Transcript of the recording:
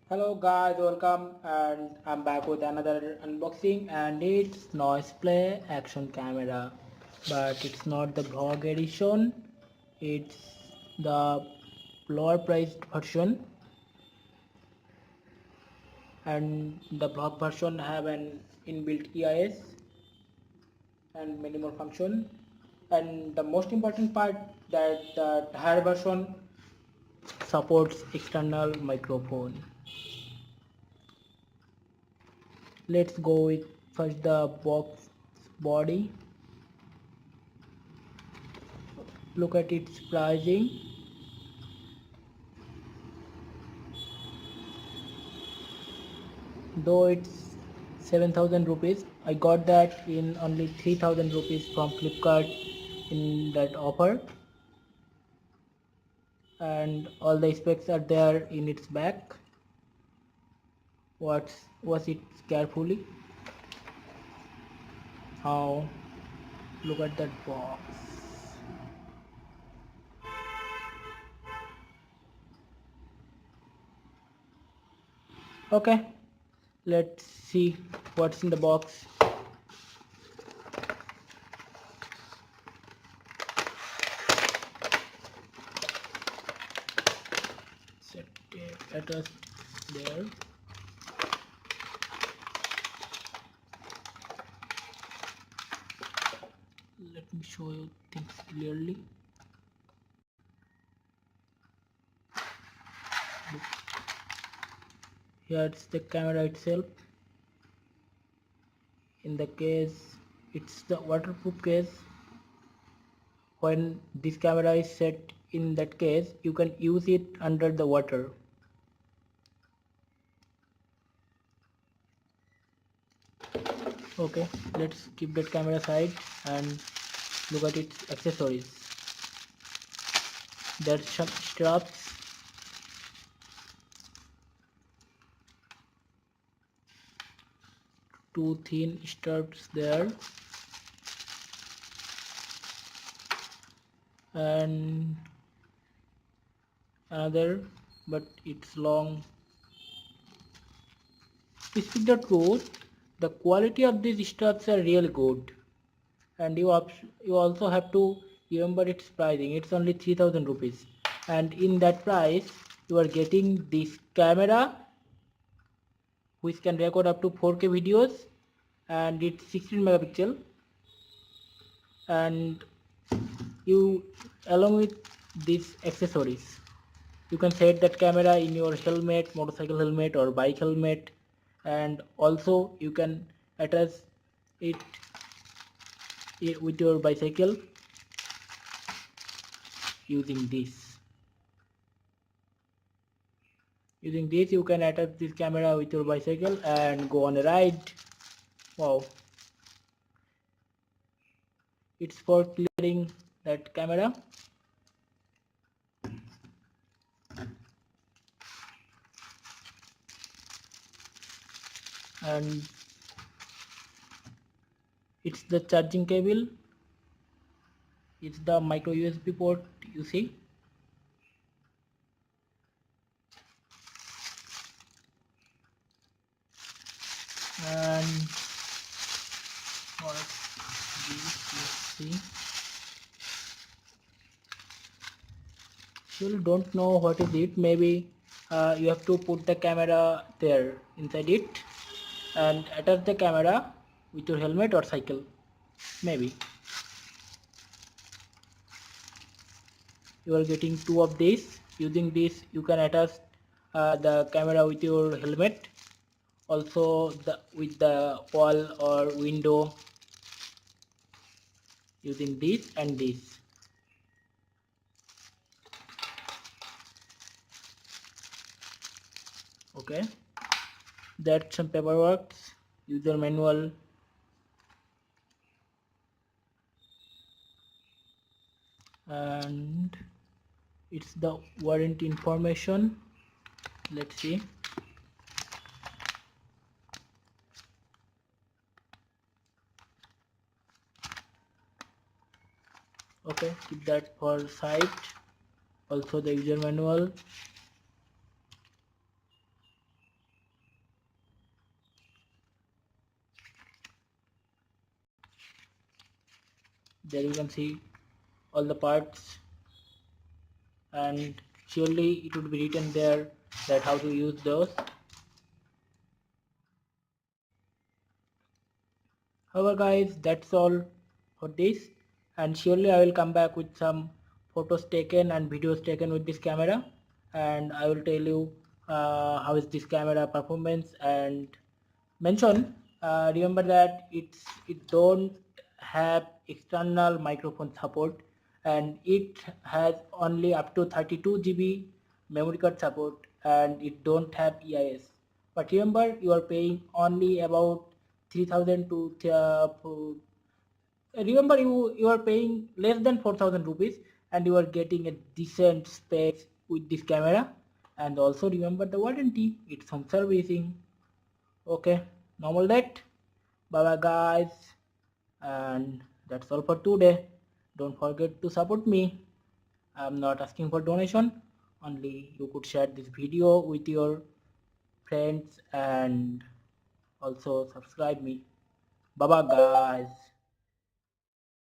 Hello guys, welcome and I'm back with another unboxing and it's noise play action camera, but it's not the vlog edition, it's the lower priced version, and the vlog version have an inbuilt EIS and many more function, and the most important part that the higher version supports external microphone. Let's go with first the box body. Look at its pricing. Though it's 7,000 rupees, I got that in only 3,000 rupees from Flipkart in that offer, and all the specs are there in its back. Was it carefully? How? Look at that box. Okay, let's see what's in the box. Set it at us there. Let me show you things clearly. Here's the camera itself. In the case, it's the waterproof case. When this camera is set in that case, you can use it under the water. Okay, let's keep that camera aside and look at its accessories. There's some straps, two thin straps there, and another, but it's long. To speak the truth, the quality of these straps are really good, and you also have to remember its pricing. It's only 3,000 rupees, and in that price you are getting this camera which can record up to 4K videos, and it's 16 megapixel, and you along with these accessories you can set that camera in your helmet, motorcycle helmet or bike helmet, and also you can attach it with your bicycle using this. Using this you can attach this camera with your bicycle and go on a ride. Wow, it's for clearing that camera. And it's the charging cable, it's the micro USB port you see. And what this you see, you don't know what is it. Maybe you have to put the camera there inside it and attach the camera with your helmet or cycle. Maybe you are getting two of these. Using this you can attach the camera with your helmet, also with the wall or window, using this and this. Okay, that's some paperwork, user manual, and it's the warranty information. Let's see. Okay, keep that for site. Also the user manual, There you can see all the parts, and surely it would be written there that how to use those. However guys, that's all for this, and surely I will come back with some photos taken and videos taken with this camera, and I will tell you how is this camera performance, and mention remember that it don't have external microphone support, and it has only up to 32 GB memory card support, and it don't have EIS. But remember, you are paying only about 3000 to remember you are paying less than 4000 rupees, and you are getting a decent specs with this camera. And also remember the warranty, it's some servicing. Okay, normal that. Bye bye guys, and that's all for today. Don't forget to support me. I'm not asking for donation, only you could share this video with your friends and also subscribe me. Bye bye guys.